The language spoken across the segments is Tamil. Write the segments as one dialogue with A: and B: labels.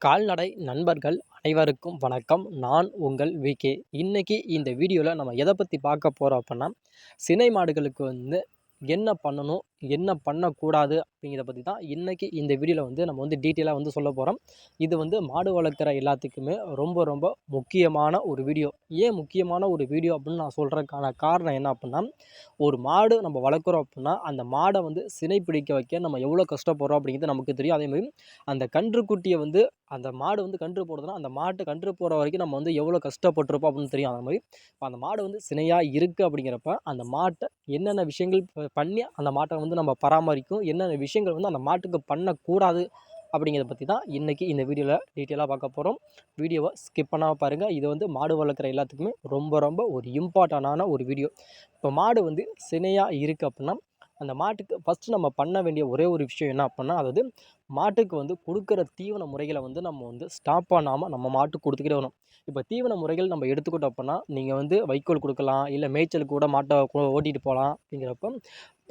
A: கால்நடை நண்பர்கள் அனைவருக்கும் வணக்கம். நான் உங்கள் விகே. இன்னைக்கு இந்த வீடியோவில் நம்ம எதை பற்றி பார்க்க போகிறோம் அப்படின்னா, சினை மாடுகளுக்கு என்ன பண்ணணும், என்ன பண்ணக்கூடாது அப்படிங்கிறத பற்றி தான் இன்னைக்கு இந்த வீடியோவில் நம்ம டீட்டெயிலாக சொல்ல போகிறோம். இது மாடு வளர்க்குற எல்லாத்துக்குமே ரொம்ப ரொம்ப முக்கியமான ஒரு வீடியோ. ஏன் முக்கியமான ஒரு வீடியோ அப்படின்னு நான் சொல்கிறதுக்கான காரணம் என்ன அப்படின்னா, ஒரு மாடு நம்ம வளர்க்குறோம் அப்படின்னா அந்த மாடை சினை பிடிக்க வைக்க நம்ம எவ்வளோ கஷ்டப்படுறோம் அப்படிங்கிறது நமக்கு தெரியும். அதேமாதிரி அந்த கன்றுக்குட்டியை அந்த மாடு கன்று போடுதுன்னா, அந்த மாட்டு கன்று போடுற வரைக்கும் நம்ம எவ்வளோ கஷ்டப்பட்டுருப்போம் அப்படின்னு தெரியும். அது மாதிரி இப்போ அந்த மாடு சினையாக இருக்குது அப்படிங்கிறப்ப, அந்த மாட்டை என்னென்ன விஷயங்கள் பண்ணி அந்த மாட்டை நம்ம பராமரிக்கும், என்னென்ன விஷயங்கள் அந்த மாட்டுக்கு பண்ணக்கூடாது அப்படிங்கிறத பற்றி தான் இன்றைக்கி இந்த வீடியோவில் டீட்டெயிலாக பார்க்க போகிறோம். வீடியோவை ஸ்கிப் பண்ணாமல் பாருங்கள். இது மாடு வளர்க்குற எல்லாத்துக்குமே ரொம்ப ரொம்ப ஒரு இம்பார்ட்டண்டான ஒரு வீடியோ. இப்போ மாடு சினையாக இருக்குது அப்படின்னா, அந்த மாட்டுக்கு ஃபஸ்ட்டு நம்ம பண்ண வேண்டிய ஒரே ஒரு விஷயம் என்ன அப்படின்னா, அதாவது மாட்டுக்கு கொடுக்குற தீவன முறைகளை நம்ம ஸ்டாப் பண்ணாமல் நம்ம மாட்டுக்கு கொடுத்துக்கிட்டே வரணும். இப்போ தீவன முறைகள் நம்ம எடுத்துக்கிட்டோம் அப்படின்னா, நீங்கள் வைக்கோல் கொடுக்கலாம், இல்லை மேய்ச்சலுக்கு கூட மாட்டை ஓட்டிகிட்டு போகலாம். அப்படிங்கிறப்ப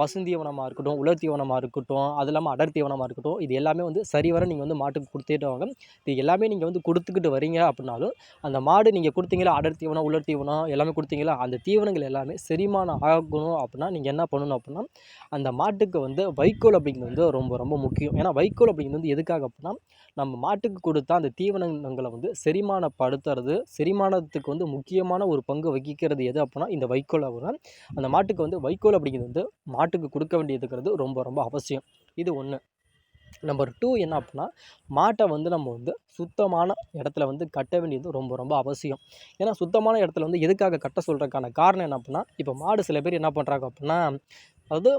A: பசுந்தீவனமாக இருக்கட்டும், உலர் தீவனமாக இருக்கட்டும், அது இல்லாமல் அடர் தீவனமாக இருக்கட்டும், இது எல்லாமே சரிவர நீங்கள் மாட்டுக்கு கொடுத்துட்டே வாங்க. இது எல்லாமே நீங்கள் கொடுத்துக்கிட்டு வரீங்க அப்படின்னாலும், அந்த மாடு நீங்கள் கொடுத்தீங்களா அடர் தீவனம், உலர் தீவனம் எல்லாமே கொடுத்தீங்களா, அந்த தீவனங்கள் எல்லாமே செரிமானம் ஆகணும் அப்படின்னா நீங்கள் என்ன பண்ணணும் அப்படின்னா, அந்த மாட்டுக்கு வைக்கோல் அப்படிங்கிறது ரொம்ப ரொம்ப முக்கியம். ஏன்னா வைக்கோல் அப்படிங்கிறது எதுக்காக அப்படின்னா, நம்ம மாட்டுக்கு கொடுத்தா அந்த தீவனங்களை செரிமானப்படுத்துறது, செரிமானத்துக்கு முக்கியமான ஒரு பங்கு வகிக்கிறது எது அப்படின்னா இந்த வைக்கோல். அப்படின்னா அந்த மாட்டுக்கு வைக்கோல் அப்படிங்கிறது மாட்டுக்கு கொடுக்க வேண்டியதுங்கிறது ரொம்ப ரொம்ப அவசியம். இது ஒன்று. நம்பர் 2 என்ன அப்படின்னா, மாட்டை நம்ம சுத்தமான இடத்துல கட்ட வேண்டியது ரொம்ப ரொம்ப அவசியம். ஏன்னா சுத்தமான இடத்துல எதுக்காக கட்ட சொல்கிறதுக்கான காரணம் என்ன அப்படின்னா, இப்போ மாடு சில பேர் என்ன பண்ணுறாங்க அப்படின்னா, அதாவது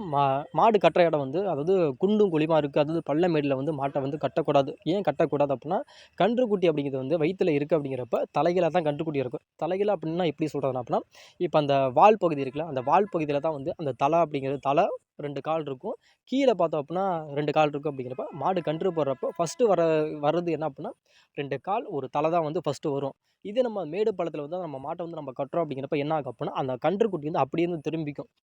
A: மாடு கட்டுற இடம் அதாவது குண்டும் குழியுமா இருக்குது. அதாவது பள்ளமேடில் மாட்டை கட்டக்கூடாது. ஏன் கட்டக்கூடாது அப்படின்னா, கன்றுக்குட்டி அப்படிங்கிறது வயிற்றில் இருக்குது அப்படிங்கிறப்ப தலைகீழாக தான் கன்றுக்குட்டி இருக்கும். தலைகீழாக அப்படின்னா எப்படி சொல்கிறது அப்படின்னா, இப்போ அந்த வால் பகுதி இருக்குல்ல, அந்த வால் பகுதியில் தான் அந்த தலை அப்படிங்கிறது 2 கால் இருக்கும். கீழே பார்த்தோம் அப்படின்னா 2 கால் இருக்கும். அப்படிங்கிறப்ப மாடு கன்று போடுறப்போ ஃபஸ்ட்டு வர்றது என்ன அப்படின்னா 2 கால், ஒரு தலை தான் ஃபஸ்ட்டு வரும். இதே நம்ம மேடு பள்ளத்தில் நம்ம மாட்டை நம்ம கட்டுறோம் அப்படிங்கிறப்ப என்ன ஆகும் அப்படின்னா, அந்த கன்றுக்குட்டி அப்படியே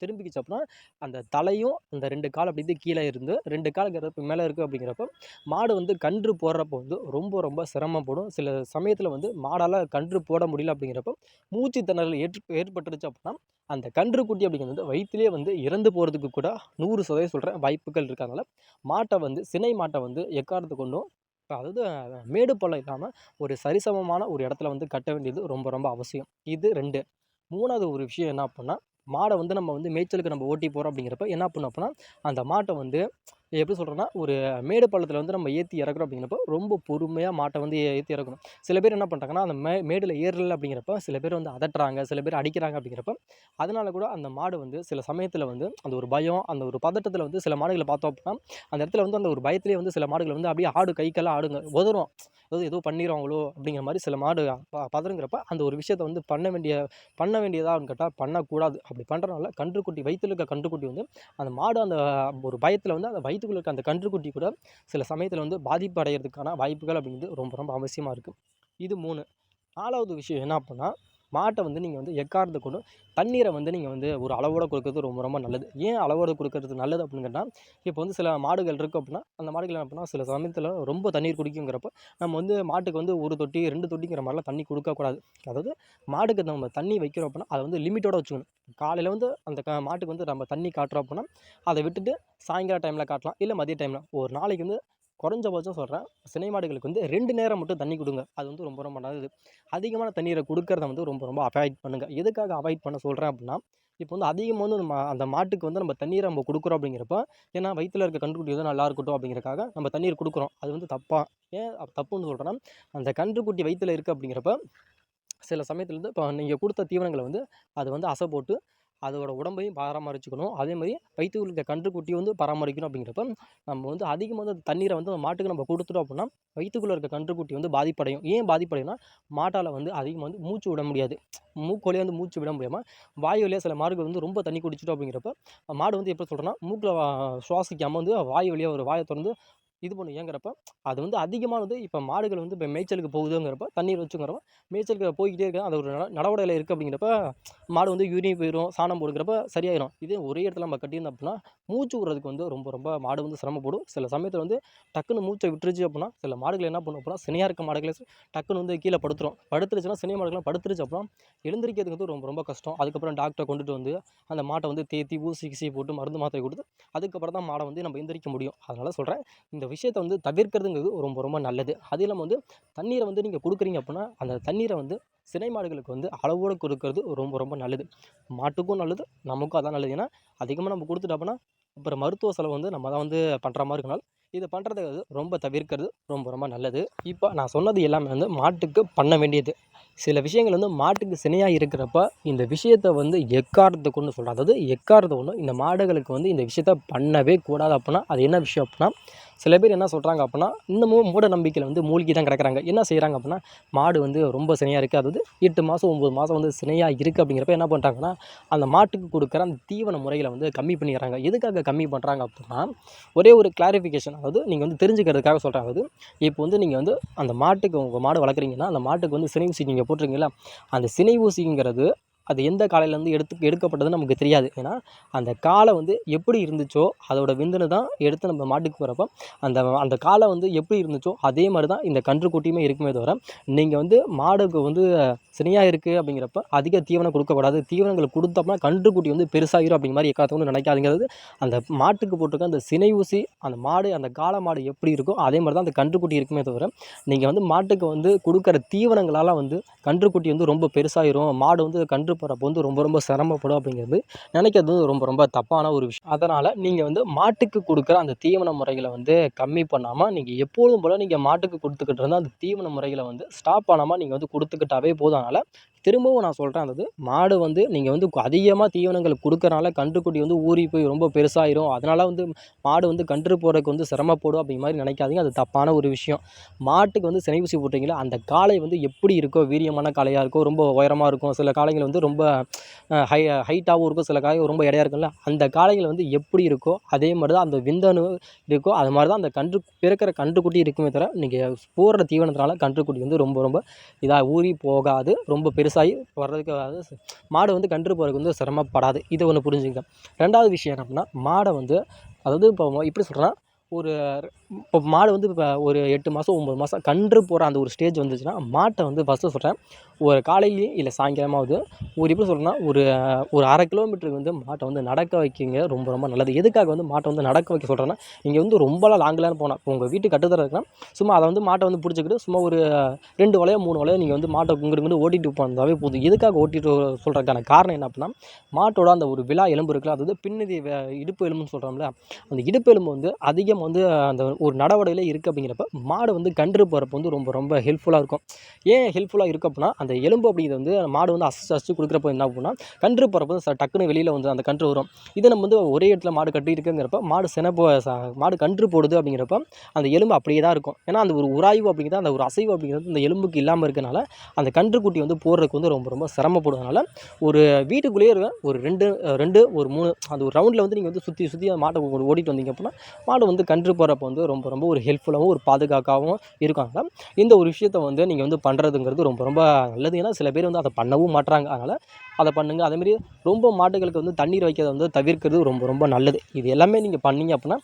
A: திரும்பிக்கிச்சு அப்படின்னா, அந்த தலையும் அந்த 2 கால் அப்படி கீழே இருந்து 2 காலுங்கிறப்ப மேலே இருக்குது. அப்படிங்கிறப்ப மாடு கன்று போடுறப்போ ரொம்ப ரொம்ப சிரமப்படும். சில சமயத்தில் மாடால் கன்று போட முடியல அப்படிங்கிறப்ப மூச்சு திணறல் ஏற்பட்டுருச்சு அப்படின்னா, அந்த கன்றுக்குட்டி அப்படிங்கிறது வயிற்றிலே இறந்து போகிறதுக்கு கூட 100% சொல்கிறேன் வாய்ப்புகள் இருக்குது. அதனால் மாட்டை சினை மாட்டை எக்காரணத்தை கொண்டும், அதாவது மேடு பள்ளம் இல்லாமல் ஒரு சரிசமமான ஒரு இடத்துல கட்ட வேண்டியது ரொம்ப ரொம்ப அவசியம். இது 2. 3வது ஒரு விஷயம் என்ன அப்படின்னா, மாடை நம்ம மேய்ச்சலுக்கு நம்ம ஓட்டி போகிறோம். அப்படிங்கிறப்ப என்ன பண்ணணும் அப்படின்னா, அந்த மாட்டை எப்படி சொல்கிறேன்னா, ஒரு மேடு பள்ளத்தில் நம்ம ஏற்றி இறக்குறோம். அப்படிங்கிறப்போ ரொம்ப பொறுமையாக மாட்டை ஏற்றி இறக்கணும். சில பேர் என்ன பண்ணுறாங்கன்னா, அந்த மேடில் ஏறல அப்படிங்கிறப்ப சில பேர் அதட்டுறாங்க, சில பேர் அடிக்கிறாங்க. அப்படிங்கிறப்ப அதனால கூட அந்த மாடு சில சமயத்தில் அந்த ஒரு பயம், அந்த ஒரு பதட்டத்தில் சில மாடுகளை பார்த்தோம் அப்படின்னா, அந்த இடத்துல அந்த ஒரு பயத்திலே சில மாடுகள் அப்படியே ஆடு கை கால்லாம் ஆடுங்க, உதறும். அதாவது ஏதோ பண்ணிடுவாங்களோ அப்படிங்கிற மாதிரி சில மாடு பதறுங்கிறப்ப அந்த ஒரு விஷயத்தை பண்ண வேண்டியதான்னு கேட்டால் பண்ணக்கூடாது. அப்படி பண்ணுறனால கன்றுக்குட்டி வயிற்றில் இருக்க கன்றுக்குட்டி அந்த மாடு அந்த ஒரு பயத்தில் அந்த வயிற்றுக்குள்ள இருக்க அந்த கன்றுக்குட்டி கூட சில சமயத்தில் பாதிப்பு அடைகிறதுக்கான வாய்ப்புகள் அப்படிங்கிறது ரொம்ப ரொம்ப அவசியமாக இருக்குது. இது 3. 4வது விஷயம் என்ன அப்படின்னா, மாட்டை நீங்கள் எக்காரணத்தை கொண்டும் தண்ணீரை நீங்கள் ஒரு அளவோடு கொடுக்கறது ரொம்ப ரொம்ப நல்லது. ஏன் அளவோடு கொடுக்கறது நல்லது அப்படின்னு கேட்டால், இப்போ சில மாடுகள் இருக்குது அப்படின்னா, அந்த மாடுகள் என்ன பண்ணால் சில சமயத்தில் ரொம்ப தண்ணீர் குடிக்குங்கிறப்ப நம்ம மாட்டுக்கு 1 தொட்டி 2 தொட்டிங்கிற மாதிரிலாம் தண்ணி கொடுக்கக்கூடாது. அதாவது மாடுக்கு நம்ம தண்ணி வைக்கிறோம் அப்படின்னா அதை லிமிட்டோடு வச்சுக்கணும். காலையில் அந்த மாட்டுக்கு நம்ம தண்ணி காட்டுறோம் அப்படின்னா, அதை விட்டுட்டு சாயங்கால டைமில் காட்டலாம், இல்லை மதிய டைமில். ஒரு நாளைக்கு குறைஞ்சபட்சம் சொல்கிறேன், சினை மாடுகளுக்கு 2 நேரம் மட்டும் தண்ணி கொடுங்க. அது ரொம்ப ரொம்ப நல்லது. அதிகமான தண்ணீரை கொடுக்கறத ரொம்ப ரொம்ப அவாய்ட் பண்ணுங்கள். எதுக்காக அவாய்ட் பண்ண சொல்கிறேன் அப்படின்னா, இப்போ அதிகமாக நம்ம அந்த மாட்டுக்கு நம்ம தண்ணீரை நம்ம கொடுக்குறோம். அப்படிங்கிறப்ப ஏன்னா வயிற்றில் இருக்க கன்றுக்குட்டி நல்லா இருக்கட்டும் அப்படிங்கிறக்காக நம்ம தண்ணீர் கொடுக்குறோம். அது தப்பா? ஏன் தப்புன்னு சொல்கிறேன்னா, அந்த கன்றுக்குட்டி வயிற்றில் இருக்குது அப்படிங்கிறப்ப சில சமயத்தில் இப்போ நீங்கள் கொடுத்த தீவனங்களை அது அசை போட்டு அதோட உடம்பையும் பராமரிச்சுக்கணும். அதேமாதிரி வயிற்றுக்குள்ள இருக்க கன்றுக்குட்டி பராமரிக்கணும். அப்படிங்கிறப்ப நம்ம அதிகமாக அந்த தண்ணீரை அந்த மாட்டுக்கு நம்ம கொடுத்துட்டோம் அப்படின்னா, வயிற்றுக்குள்ளே இருக்க கன்றுக்குட்டி பாதிப்படையும். ஏன் பாதிப்படையும்னா, மாட்டால் அதிகமாக மூச்சு விட முடியாது. மூக்கு வழியாக மூச்சு விட முடியாமல் வாய் வழியாக சில மாடுகள் ரொம்ப தண்ணி குடிச்சிட்டோம். அப்படிங்கிறப்ப மாடு எப்படி சொல்கிறேன்னா, மூக்கில் சுவாசிக்காமல் வாய் வழியாக ஒரு வாயை திறந்து இது பண்ணும். ஏங்கிறப்ப அது வந்து அதிகமானது இப்போ மாடுகள் வந்து இப்போ மேய்ச்சலுக்கு போகுதுங்கிறப்ப தண்ணீர் வச்சுங்கிறப்ப மேய்ச்சலுக்கு போய்க்கிட்டே இருக்க அது ஒரு நடவடையில் இருக்குது அப்படிங்கிறப்ப மாடு வந்து யூரின் போயிடும், சாணம் போடுங்கிறப்ப சரியாயிடும். இதே ஒரே இடத்துல நம்ம கட்டியிருந்தோம் அப்படின்னா மூச்சு விடுறதுக்கு வந்து ரொம்ப ரொம்ப மாடு வந்து சிரமப்படும். சில சமயத்தில் வந்து டக்குன்னு மூச்சை விட்டுருச்சு அப்படின்னா சில மாடுகள் என்ன பண்ணும் அப்படின்னா சினையாக இருக்க மாடுகளை டக்குன்னு வந்து கீழே படுத்துரும். படுத்துருச்சுன்னா சினை மாடுகள்லாம் படுத்துருச்சு அப்படின்னா எழுந்திரிக்கிறதுக்கு வந்து ரொம்ப ரொம்ப கஷ்டம். அதுக்கப்புறம் டாக்டரை கொண்டுட்டு வந்து அந்த மாட்டை வந்து தேத்தி ஊசி கிசி போட்டு மருந்து மாத்திரை கொடுத்து அதுக்கப்புறம் தான் மாடை வந்து நம்ம எந்திரிக்க முடியும். அதனால சொல்கிறேன், இந்த விஷயத்தை வந்து தவிர்க்கிறதுங்கிறது ரொம்ப ரொம்ப நல்லது. அது இல்லாமல் வந்து தண்ணீரை வந்து நீங்கள் கொடுக்குறீங்க அப்படின்னா அந்த தண்ணீரை வந்து சினை மாடுகளுக்கு வந்து அளவோடு கொடுக்கறது ரொம்ப ரொம்ப நல்லது. மாட்டுக்கும் நல்லது, நமக்கும் அதான் நல்லது. ஏன்னா அதிகமாக நம்ம கொடுத்துட்டோம் அப்படின்னா அப்புறம் மருத்துவ செலவு வந்து நம்ம தான் வந்து பண்ணுற மாதிரி இருக்கனால இதை பண்ணுறது ரொம்ப தவிர்க்கிறது ரொம்ப ரொம்ப நல்லது. இப்போ நான் சொன்னது எல்லாமே வந்து மாட்டுக்கு பண்ண வேண்டியது. சில விஷயங்கள் வந்து மாட்டுக்கு சினையாக இருக்கிறப்ப இந்த விஷயத்தை வந்து எக்காரணத்தை கொண்டு சொல்கிறேன். அதாவது எக்காரணத்தை கொண்டு இந்த மாடுகளுக்கு வந்து இந்த விஷயத்த பண்ணவே கூடாது. அப்படின்னா அது என்ன விஷயம் அப்படின்னா சில பேர் என்ன சொல்கிறாங்க அப்படின்னா இன்னமும் மூட நம்பிக்கையில் வந்து மூழ்கி தான் கிடக்கிறாங்க. என்ன செய்கிறாங்க அப்படின்னா மாடு வந்து ரொம்ப சினையாக இருக்குது, அதாவது 8 மாதம் 9 மாதம் வந்து சினையாக இருக்குது அப்படிங்கிறப்ப என்ன பண்ணுறாங்கன்னா அந்த மாட்டுக்கு கொடுக்குற அந்த தீவன முறைகளை வந்து கம்மி பண்ணிடுறாங்க. எதுக்காக கம்மி பண்ணுறாங்க அப்படின்னா ஒரே ஒரு கிளாரிஃபிகேஷன், அதாவது நீங்கள் வந்து தெரிஞ்சுக்கிறதுக்காக சொல்கிறாங்க. அதாவது இப்போ வந்து நீங்கள் வந்து அந்த மாட்டுக்கு உங்கள் மாடு வளர்க்குறீங்கன்னா அந்த மாட்டுக்கு வந்து சினை ஊசி நீங்கள் போட்டிருக்கீங்களா, அந்த சினை ஊசிங்கிறது அது எந்த காலையிலேருந்து எடுக்கப்பட்டதுன்னு நமக்கு தெரியாது. ஏன்னா அந்த காலை வந்து எப்படி இருந்துச்சோ அதோட விந்துன்னு தான் எடுத்து நம்ம மாட்டுக்கு போகிறப்ப அந்த அந்த காலை வந்து எப்படி இருந்துச்சோ அதே மாதிரி தான் இந்த கன்றுக்குட்டியுமே இருக்குமே தவிர நீங்கள் வந்து மாடுக்கு வந்து சினையாக இருக்குது அப்படிங்கிறப்ப அதிக தீவனம் கொடுக்கக்கூடாது. தீவனங்கள் கொடுத்தோம்னா கன்றுக்குட்டி வந்து பெருசாகிடும் அப்படிங்கிற மாதிரி எக்காத்தவங்க நினைக்காதுங்கிறது. அந்த மாட்டுக்கு போட்டிருக்க அந்த சினை ஊசி அந்த மாடு அந்த காளை மாடு எப்படி இருக்கோ அதே மாதிரி தான் அந்த கன்றுக்குட்டி இருக்குமே தவிர நீங்கள் வந்து மாட்டுக்கு வந்து கொடுக்குற தீவனங்களால் வந்து கன்றுக்குட்டி வந்து ரொம்ப பெருசாகிரும், மாடு வந்து கன்று போகிறப்போ வந்து ரொம்ப ரொம்ப சிரமப்படும் அப்படிங்கிறது நினைக்கிறது ரொம்ப ரொம்ப தப்பான ஒரு விஷயம். அதனால் நீங்கள் வந்து மாட்டுக்கு கொடுக்குற அந்த தீவன முறைகளை வந்து கம்மி பண்ணாமல் நீங்கள் எப்பொழுதும் போல் நீங்கள் மாட்டுக்கு கொடுத்துக்கிட்டு இருந்தால் அந்த தீவன முறைகளை வந்து ஸ்டாப் பண்ணாமல் நீங்கள் வந்து கொடுத்துக்கிட்டாவே போதும். அதனால் திரும்பவும் நான் சொல்கிறேன், அதாவது மாடு வந்து நீங்கள் வந்து அதிகமாக தீவனங்கள் கொடுக்கறனால கன்றுக்குட்டி வந்து ஊறி போய் ரொம்ப பெருசாயிரும், அதனால் வந்து மாடு வந்து கன்று போடுறதுக்கு வந்து சிரமப்படும் அப்படிங்கிற மாதிரி நினைக்காதீங்க. அது தப்பான ஒரு விஷயம். மாட்டுக்கு வந்து சினை ஊசி போட்டிங்களா அந்த காளை வந்து எப்படி இருக்கோ வீரியமான காளையாக இருக்கும், ரொம்ப உயரமாக இருக்கும், சில காளைகள் வந்து ரொம்ப ஹைட்டாகவும் இருக்கும், சில காளைகள் ரொம்ப எடையாக இருக்கும்ல, அந்த காளைகள் வந்து எப்படி இருக்கோ அதே மாதிரி தான் அந்த விந்தணு இருக்கோ அது மாதிரி தான் அந்த பிறக்கிற கன்றுக்குட்டி இருக்குமே தவிர நீங்கள் போடுற தீவனத்தினால கன்றுக்குட்டி வந்து ரொம்ப ரொம்ப இதாக ஊறி போகாது, ரொம்ப பெருசாகி வர்றதுக்கு அதாவது மாடு வந்து கன்று போகிறதுக்கு வந்து சிரமப்படாது. இதை ஒன்று புரிஞ்சுங்க. ரெண்டாவது விஷயம் என்ன அப்படின்னா மாடை வந்து அதாவது இப்போ எப்படி சொல்கிறேன்னா ஒரு இப்போ மாடு வந்து இப்போ ஒரு 8 மாதம் 9 மாதம் கன்று போகிற அந்த ஒரு ஸ்டேஜ் வந்துச்சுன்னா மாட்டை வந்து ஃபஸ்ட்டு சொல்கிறேன் ஒரு காலையிலேயே இல்லை சாயங்காலமாவது ஒரு எப்படி சொல்கிறேன்னா ஒரு ஒரு 1/2 கிலோமீட்டருக்கு வந்து மாட்டை வந்து நடக்க வைக்கிங்க ரொம்ப ரொம்ப நல்லது. எதுக்காக வந்து மாட்டை வந்து நடக்க வைக்க சொல்கிறேன்னா நீங்கள் வந்து ரொம்பலாம் லாங்கெலாம் போனால் இப்போ உங்கள் வீட்டு கட்டுத்தர இருக்குன்னா சும்மா அதை வந்து மாட்டை வந்து பிடிச்சிக்கிட்டு சும்மா ஒரு 2 வலையோ 3 வலையோ நீங்கள் வந்து மாட்டை இங்கிட்டு ஓட்டிகிட்டு போனாவே போதும். எதுக்காக ஓட்டிகிட்டு சொல்கிறதுக்கான காரணம் என்ன அப்படின்னா மாட்டோட அந்த ஒரு விலா எலும்பு இருக்குல்ல, அதாவது பின்னதி இடுப்பு எலும்புன்னு சொல்கிறோம்ல, அந்த இடுப்பு எலும்பு வந்து அதிகம் வந்து அந்த ஒரு நடவடையில் இருக்குது அப்படிங்கிறப்ப மாடு வந்து கன்று போகிறப்ப வந்து ரொம்ப ரொம்ப ஹெல்ப்ஃபுல்லாக இருக்கும். ஏன் ஹெல்ப்ஃபுல்லாக இருக்குது அப்படின்னா அந்த எலும்பு அப்படிங்கிறது வந்து மாடு வந்து அசைச்சு கொடுக்குறப்ப என்ன அப்படின்னா கன்று போகிறப்ப டக்குன்னு வெளியில் வந்து அந்த கன்று வரும். இதை நம்ம வந்து ஒரே இடத்துல மாடு கட்டி இருக்குங்கிறப்ப மாடு கன்று போடுது அப்படிங்கிறப்ப அந்த எலும்பு அப்படியே தான் இருக்கும். ஏன்னா அந்த ஒரு உராய்வு அப்படிங்கிறது அந்த ஒரு அசைவு அப்படிங்கிறது இந்த எலும்புக்கு இல்லாமல் இருக்கனால அந்த கன்றுக்குட்டி வந்து போடுறதுக்கு வந்து ரொம்ப ரொம்ப சிரமப்படுவதனால ஒரு வீட்டுக்குள்ளேயே ஒரு 2 ஒரு 3 அந்த ஒரு ரவுண்டில் வந்து நீங்கள் வந்து சுற்றி மாட்டை ஓடிட்டு வந்தீங்க அப்படின்னா மாடு வந்து கன்று போகிறப்ப வந்து ரொம்ப ரொம்ப ஒரு ஹெல்ப்ஃபுல்லாகவும் ஒரு பாதுகாக்காகவும் இருக்காங்க. இந்த ஒரு விஷயத்தை வந்து நீங்கள் வந்து பண்ணுறதுங்கிறது ரொம்ப ரொம்ப நல்லது. ஏன்னா சில பேர் வந்து அதை பண்ணவும் மாட்டுறாங்க. அதனால் அதை பண்ணுங்க. அதேமாரி ரொம்ப மாடுகளுக்கு வந்து தண்ணீர் வைக்கிறத வந்து தவிர்க்கிறது ரொம்ப ரொம்ப நல்லது. இது எல்லாமே நீங்கள் பண்ணீங்க அப்படின்னா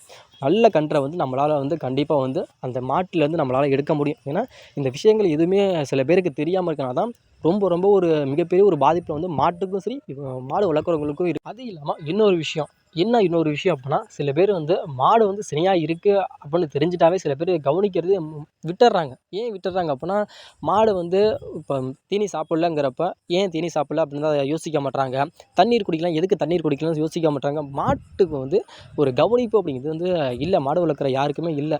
A: நல்ல கன்றை வந்து நம்மளால் வந்து கண்டிப்பாக வந்து அந்த மாட்டிலேருந்து நம்மளால் எடுக்க முடியும். ஏன்னா இந்த விஷயங்கள் எதுவுமே சில பேருக்கு தெரியாமல் இருக்கனால தான் ரொம்ப ரொம்ப ஒரு மிகப்பெரிய ஒரு பாதிப்பில் வந்து மாட்டுக்கும் சரி மாடு வளர்க்குறவங்களுக்கும் இருக்குது. அது இல்லாமல் இன்னொரு விஷயம் அப்படின்னா சில பேர் வந்து மாடு வந்து சினையாக இருக்குது அப்படின்னு தெரிஞ்சிட்டாவே சில பேர் கவனிக்கிறது விட்டுறாங்க. ஏன் விட்டுறாங்க அப்படின்னா மாடு வந்து இப்போ தீனி சாப்பிட்லங்கிறப்ப ஏன் தீனி சாப்பிட்ல அப்படின்னு தான் யோசிக்க மாட்டாங்க. தண்ணீர் குடிக்கலாம், எதுக்கு தண்ணீர் குடிக்கலாம்னு யோசிக்க மாட்டாங்க. மாட்டுக்கு வந்து ஒரு கவனிப்பு அப்படிங்கிறது வந்து இல்லை, மாடு வளர்க்குற யாருக்குமே இல்லை.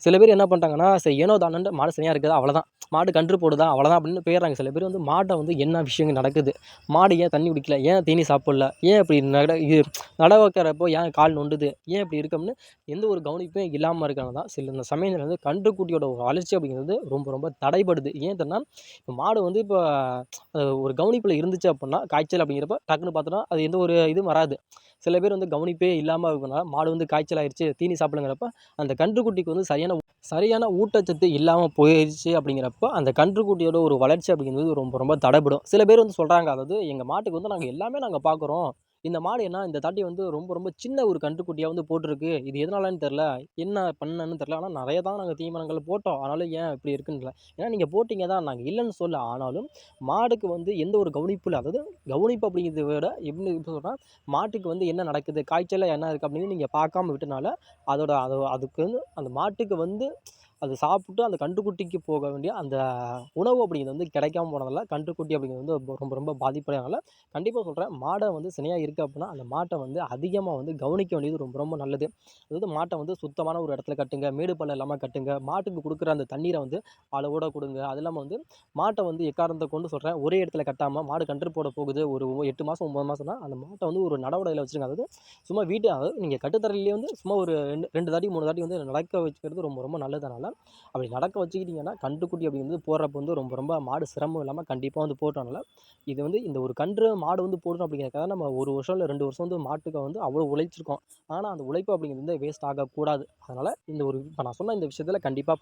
A: சில பேர் என்ன பண்ணிட்டாங்கன்னா சரி ஏனோ தானோன்ட்டு மாடு சினையாக இருக்குதா அவ்வளோதான், மாடு கன்று போடுதா அவ்வளோதான் அப்படின்னு போயிடுறாங்க. சில பேர் வந்து மாட்டை வந்து என்ன விஷயங்கள் நடக்குது, மாடு ஏன் தண்ணி குடிக்கல, ஏன் தீனி சாப்பிடல, ஏன் இப்படி இது நட வைக்க நடக்கிறப்போ ஏன் கால் நொண்டுது, ஏன் இப்படி இருக்கோம்னு எந்த ஒரு கவனிப்பும் இல்லாமல் இருக்கிறது தான் சில இந்த சமயங்கள் வந்து கன்றுக்குட்டியோட வளர்ச்சி அப்படிங்கிறது ரொம்ப ரொம்ப தடைபடுது. ஏன் தெரியுமா, இப்போ மாடு வந்து இப்போ ஒரு கவனிப்பில் இருந்துச்சு அப்படின்னா காய்ச்சல் அப்படிங்கிறப்ப டக்குன்னு பார்த்தோன்னா அது எந்த ஒரு இதுவும் வராது. சில பேர் வந்து கவனிப்பே இல்லாமல் இருக்கனால மாடு வந்து காய்ச்சல் ஆயிடுச்சு தீனி சாப்பிடுங்கிறப்ப அந்த கன்றுக்குட்டிக்கு வந்து சரியான ஊட்டச்சத்து இல்லாமல் போயிடுச்சு அப்படிங்கிறப்ப அந்த கன்றுக்குட்டியோட ஒரு வளர்ச்சி அப்படிங்கிறது ரொம்ப ரொம்ப தடைபடும். சில பேர் வந்து சொல்கிறாங்க, அதாவது எங்கள் மாட்டுக்கு வந்து நாங்கள் எல்லாமே நாங்கள் பார்க்குறோம், இந்த மாடு என்ன இந்த தாட்டி வந்து ரொம்ப ரொம்ப சின்ன ஒரு கன்றுக்குட்டியாக வந்து போட்டிருக்கு, இது எதனாலன்னு தெரில, என்ன பண்ணன்னு தெரில, ஆனால் நிறைய தான் நாங்கள் தீவனங்கள் போட்டோம், ஆனாலும் ஏன் இப்படி இருக்குன்னு இல்லை. ஏன்னா நீங்கள் போட்டிங்க தான், நாங்கள் இல்லைன்னு சொல்ல, ஆனாலும் மாடுக்கு வந்து எந்த ஒரு கவனிப்பு இல்லை. அதாவது கவனிப்பு அப்படிங்கிறத விட எப்படி சொல்கிறேன்னா, மாட்டுக்கு வந்து என்ன நடக்குது, காய்ச்சலில் என்ன இருக்குது அப்படின்னு நீங்கள் பார்க்காம விட்டனால அதுக்கு வந்து அந்த மாட்டுக்கு வந்து அது சாப்பிட்டு அந்த கன்றுக்குட்டிக்கு போக வேண்டிய அந்த உணவு அப்படிங்கிறது வந்து கிடைக்காம போனதால கன்றுக்குட்டி அப்படிங்கிறது வந்து ரொம்ப ரொம்ப பாதிப்படையனால கண்டிப்பாக சொல்கிறேன், மாடை வந்து சினையாக இருக்குது அப்படின்னா அந்த மாட்டை வந்து அதிகமாக வந்து கவனிக்க வேண்டியது ரொம்ப ரொம்ப நல்லது. அதாவது மாட்டை வந்து சுத்தமான ஒரு இடத்துல கட்டுங்க, மேடு பள்ளம் இல்லாமல் கட்டுங்க, மாட்டுக்கு கொடுக்குற அந்த தண்ணீரை வந்து அளவோட கொடுங்க. அது இல்லாமல் வந்து மாட்டை வந்து எக்காரணத்தை கொண்டு சொல்கிறேன், ஒரே இடத்துல கட்டாமல் மாடு கன்று போட போகுது ஒரு 8 மாதம் 9 மாதம்னா அந்த மாட்டை வந்து ஒரு நடவடையில் வச்சுருங்க. அதாவது சும்மா அதாவது நீங்கள் கட்டுத்தரையிலேயே வந்து சும்மா ஒரு 2 தாட்டி 3 தாட்டி வந்து நடக்க வச்சுக்கிறது ரொம்ப ரொம்ப நல்லதுனால அப்படி நடக்க வச்சுக்கிட்டிங்கன்னா கன்றுக்குட்டி அப்படிங்கிறது போடுறப்ப வந்து ரொம்ப ரொம்ப மாடு சிரமம் இல்லாமல் கண்டிப்பாக வந்து போட்டனால இது வந்து இந்த ஒரு கன்று மாடு வந்து போடணும் அப்படிங்கிறதுக்காக நம்ம 1 வருஷம் இல்லை 2 வருஷம் வந்து மாட்டுக்கு வந்து அவ்வளோ உழைச்சிருக்கோம். ஆனால் அந்த உழைப்பு அப்படிங்கிறது வந்து வேஸ்ட் ஆகக்கூடாது. அதனால் இந்த ஒரு இப்போ நான் சொன்ன இந்த விஷயத்தில் கண்டிப்பாக